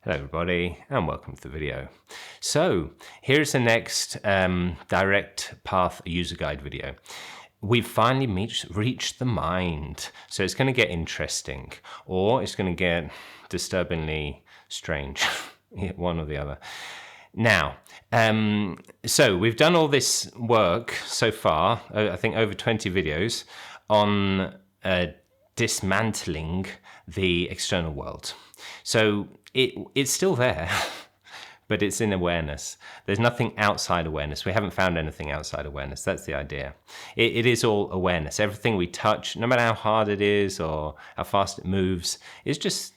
Hello everybody and welcome to the video. So here's the next direct path user guide video. We've finally reached the mind. So it's going to get interesting or it's going to get disturbingly strange, one or the other. Now, so we've done all this work so far, I think over 20 videos on dismantling the external world. So it's still there, but it's in awareness. There's nothing outside awareness. We haven't found anything outside awareness. That's the idea. It is all awareness. Everything we touch, no matter how hard it is or how fast it moves, is just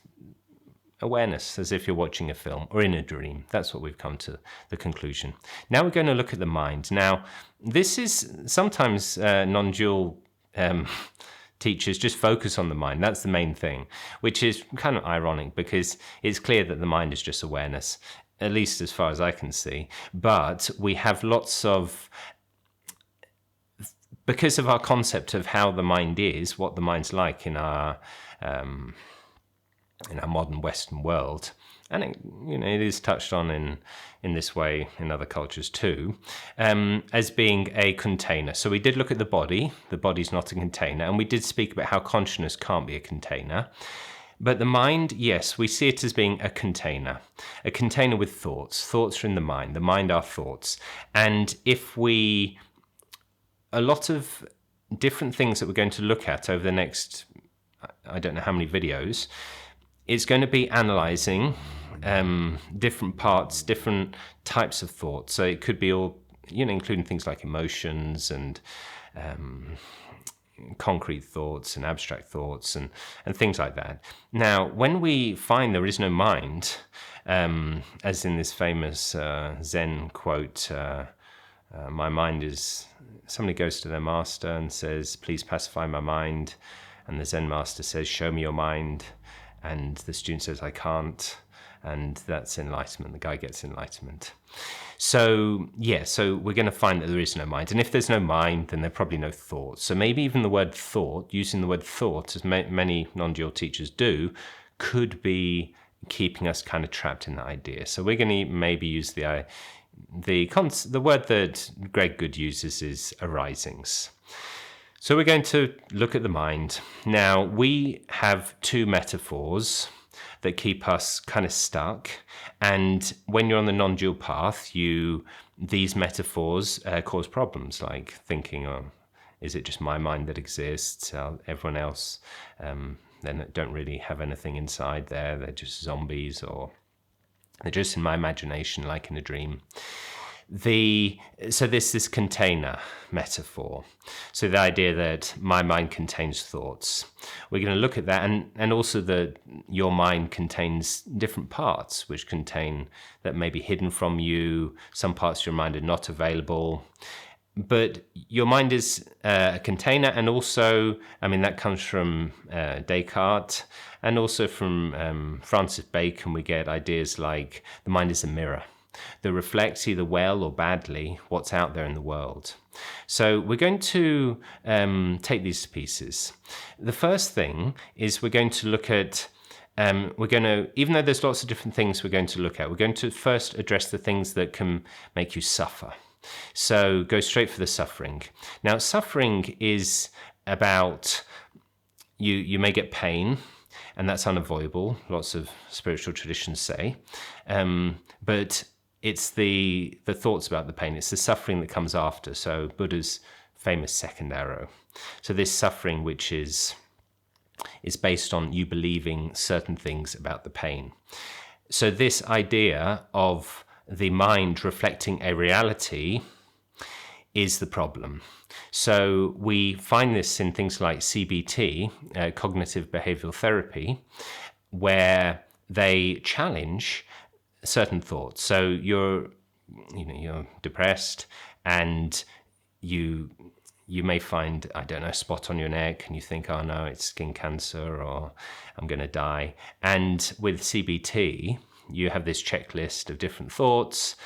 awareness, as if you're watching a film or in a dream. That's what we've come to the conclusion. Now we're going to look at the mind. Now, this is sometimes non-dual teachers just focus on the mind. That's the main thing, which is kind of ironic because it's clear that the mind is just awareness, at least as far as I can see. But we have lots of, because of our concept of how the mind is, what the mind's like in our modern Western world, and it is touched on in this way in other cultures too, as being a container. So we did look at the body. The body's not a container, and we did speak about how consciousness can't be a container. But the mind, yes, we see it as being a container with thoughts. Thoughts are in the mind are thoughts. And a lot of different things that we're going to look at over the next, I don't know how many videos, it's going to be analyzing different parts, different types of thoughts. So it could be all, including things like emotions and concrete thoughts and abstract thoughts and things like that. Now, when we find there is no mind, as in this famous Zen quote, my mind is, somebody goes to their master and says, please pacify my mind. And the Zen master says, show me your mind. And the student says, I can't. And that's enlightenment. The guy gets enlightenment. So, so we're going to find that there is no mind. And if there's no mind, then there are probably no thoughts. So maybe even the word thought, using the word thought, as many non-dual teachers do, could be keeping us kind of trapped in that idea. So we're going to maybe use the word that Greg Good uses is arisings. So we're going to look at the mind. Now, we have two metaphors that keep us kind of stuck. And when you're on the non-dual path, these metaphors cause problems, like thinking, oh, is it just my mind that exists? Everyone else, they don't really have anything inside there. They're just zombies, or they're just in my imagination, like in a dream. So this container metaphor. So the idea that my mind contains thoughts. We're going to look at that, and also that your mind contains different parts, which that may be hidden from you. Some parts of your mind are not available. But your mind is a container, and also, that comes from Descartes, and also from Francis Bacon. We get ideas like the mind is a mirror that reflects either well or badly what's out there in the world. So we're going to take these to pieces. The first thing is we're going to look at, even though there's lots of different things we're going to look at, we're going to first address the things that can make you suffer. So go straight for the suffering. Now, suffering is about, you may get pain, and that's unavoidable, lots of spiritual traditions say, but it's the thoughts about the pain. It's the suffering that comes after. So Buddha's famous second arrow. So this suffering, which is based on you believing certain things about the pain. So this idea of the mind reflecting a reality is the problem. So we find this in things like CBT, cognitive behavioral therapy, where they challenge certain thoughts. So you're depressed, and you may find, I don't know, a spot on your neck, and you think, oh no, it's skin cancer, or I'm going to die. And with CBT, you have this checklist of different thoughts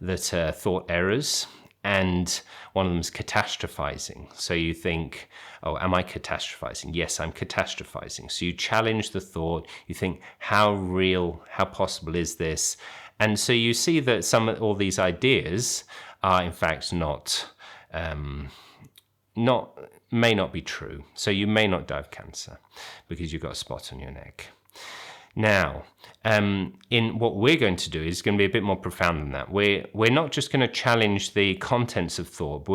that are thought errors, And one of them is catastrophizing. So you think, oh, am I catastrophizing? Yes, I'm catastrophizing. So you challenge the thought. You think, how real, how possible is this? And so you see that all these ideas are in fact may not be true. So you may not die of cancer because you've got a spot on your neck. Now, in what we're going to do is going to be a bit more profound than that. We're not just going to challenge the contents of thought, but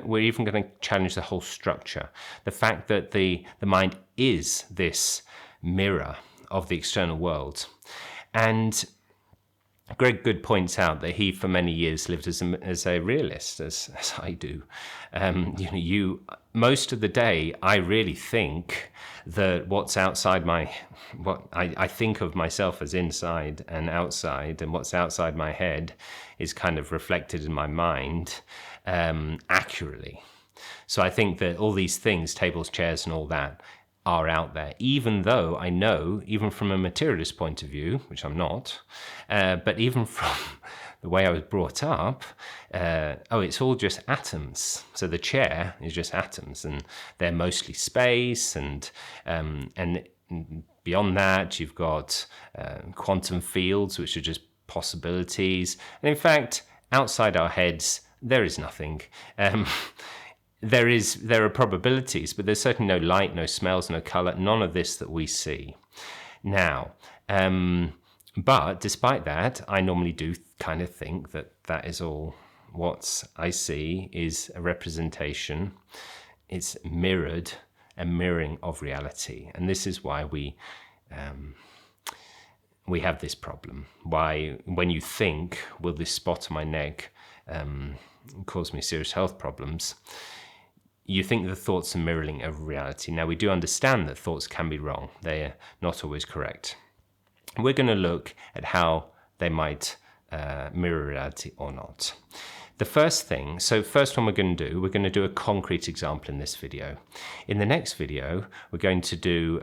we're even going to challenge the whole structure. The fact that the mind is this mirror of the external world. And Greg Good points out that he, for many years, lived as a realist, as I do. Most of the day, I really think that what's outside what I think of myself as inside and outside, and what's outside my head is kind of reflected in my mind accurately. So I think that all these things, tables, chairs, and all that, are out there, even though I know, even from a materialist point of view, which I'm not, but even from the way I was brought up, it's all just atoms. So the chair is just atoms, and they're mostly space, and beyond that, you've got quantum fields, which are just possibilities. And in fact, outside our heads, there is nothing. There are probabilities, but there's certainly no light, no smells, no color, none of this that we see. Now, but despite that, I normally do kind of think that is all what I see is a representation. It's a mirroring of reality. And this is why we have this problem. Why, when you think, will this spot on my neck cause me serious health problems? You think the thoughts are mirroring of reality. Now, we do understand that thoughts can be wrong. They are not always correct. We're going to look at how they might mirror reality or not. The first one we're going to do a concrete example in this video. In the next video, we're going to do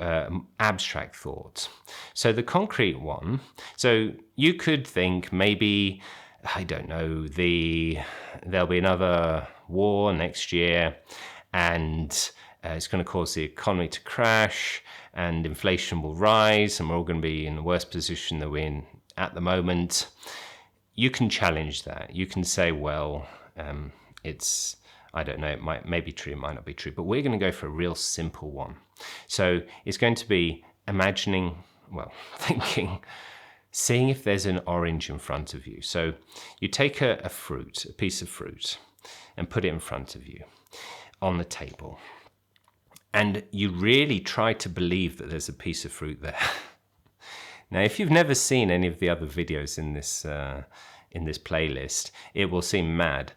abstract thoughts. So the concrete one, so you could think maybe, I don't know, there'll be another war next year, and it's going to cause the economy to crash, and inflation will rise, and we're all going to be in a worse position than we're in at the moment. You can challenge that. You can say, well, it's, I don't know, it may be true, it might not be true, but we're going to go for a real simple one. So it's going to be thinking, seeing if there's an orange in front of you. So you take a piece of fruit, and put it in front of you on the table. And you really try to believe that there's a piece of fruit there. Now, if you've never seen any of the other videos in this playlist, it will seem mad.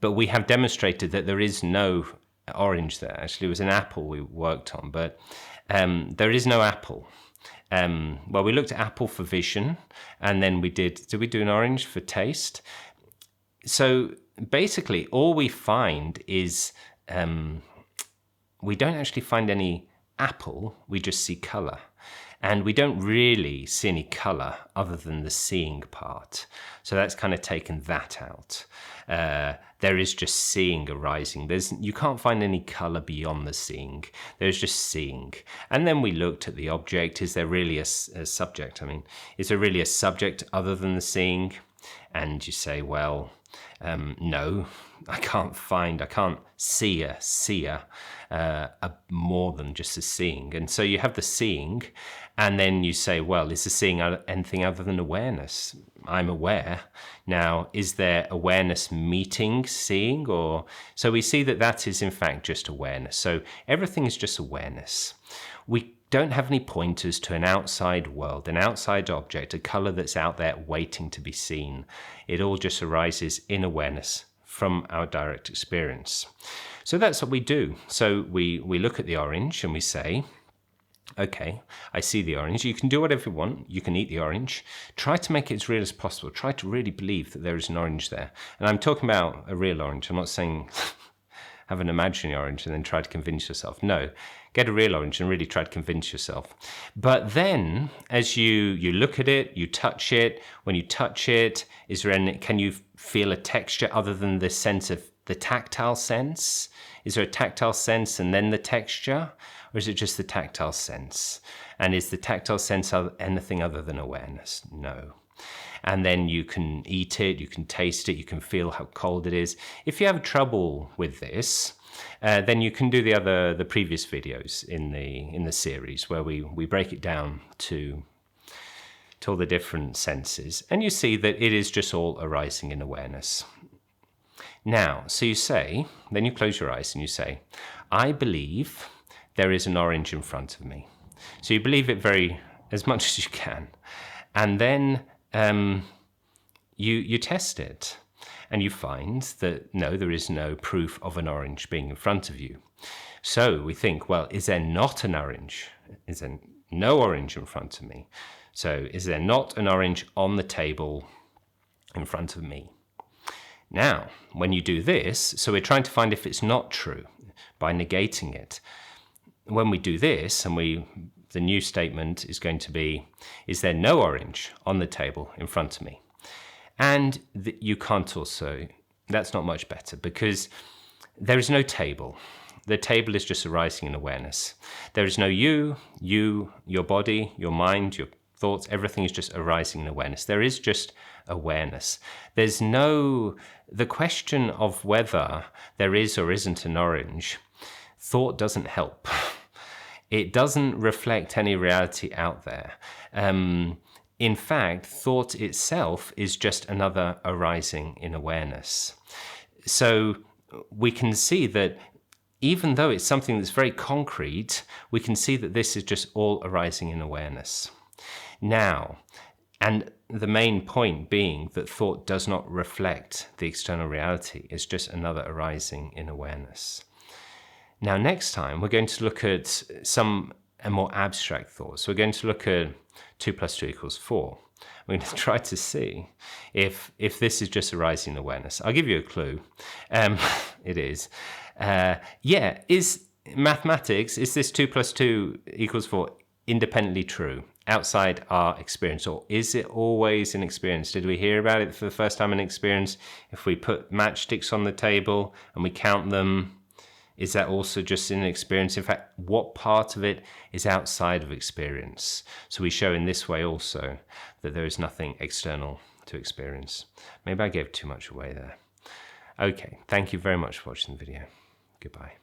But we have demonstrated that there is no orange there. Actually, it was an apple we worked on, but there is no apple. We looked at apple for vision, and then did we do an orange for taste? So basically, all we find is we don't actually find any apple, we just see color. And we don't really see any color other than the seeing part. So that's kind of taken that out. There is just seeing arising. You can't find any color beyond the seeing. There's just seeing. And then we looked at the object. Is there really a subject? I mean, is there really a subject other than the seeing? And you say, well, no, I can't see a seer more than just a seeing. And so you have the seeing, and then you say, well, is the seeing anything other than awareness? I'm aware. Now, is there awareness meeting seeing? So we see that is in fact just awareness. So everything is just awareness. We don't have any pointers to an outside world, an outside object, a color that's out there waiting to be seen. It all just arises in awareness from our direct experience. So that's what we do. So we look at the orange and we say, okay, I see the orange. You can do whatever you want. You can eat the orange. Try to make it as real as possible. Try to really believe that there is an orange there. And I'm talking about a real orange. I'm not saying have an imaginary orange and then try to convince yourself. No, get a real orange and really try to convince yourself. But then as you look at it, you touch it. When you touch it, can you feel a texture other than the sense of the tactile sense? Is there a tactile sense and then the texture? Or is it just the tactile sense? And is the tactile sense anything other than awareness? No. And then you can eat it, you can taste it, you can feel how cold it is. If you have trouble with this, then you can do the previous videos in the series where we break it down to all the different senses, and you see that it is just all arising in awareness. Now, so you say, then you close your eyes and you say, I believe there is an orange in front of me. So you believe it as much as you can, and then you test it. And you find that no, there is no proof of an orange being in front of you. So we think, well, is there not an orange? Is there no orange in front of me? So is there not an orange on the table in front of me? Now, when you do this, so we're trying to find if it's not true by negating it. When we do this, and the new statement is going to be, is there no orange on the table in front of me? And you can't also, that's not much better, because there is no table. The table is just arising in awareness. There is no you, your body, your mind, your thoughts, everything is just arising in awareness. There is just awareness. There's the question of whether there is or isn't an orange, thought doesn't help. It doesn't reflect any reality out there. In fact, thought itself is just another arising in awareness. So we can see that even though it's something that's very concrete, we can see that this is just all arising in awareness. Now, and the main point being that thought does not reflect the external reality. It's just another arising in awareness. Now, next time, we're going to look at a more abstract thought. So we're going to look at 2 + 2 = 4. We're going to try to see if this is just arising in awareness. I'll give you a clue. It is. Is mathematics, is this 2 + 2 = 4 independently true outside our experience? Or is it always an experience? Did we hear about it for the first time in experience? If we put matchsticks on the table and we count them, is that also just in experience? In fact, what part of it is outside of experience? So we show in this way also that there is nothing external to experience. Maybe I gave too much away there. Okay, thank you very much for watching the video. Goodbye.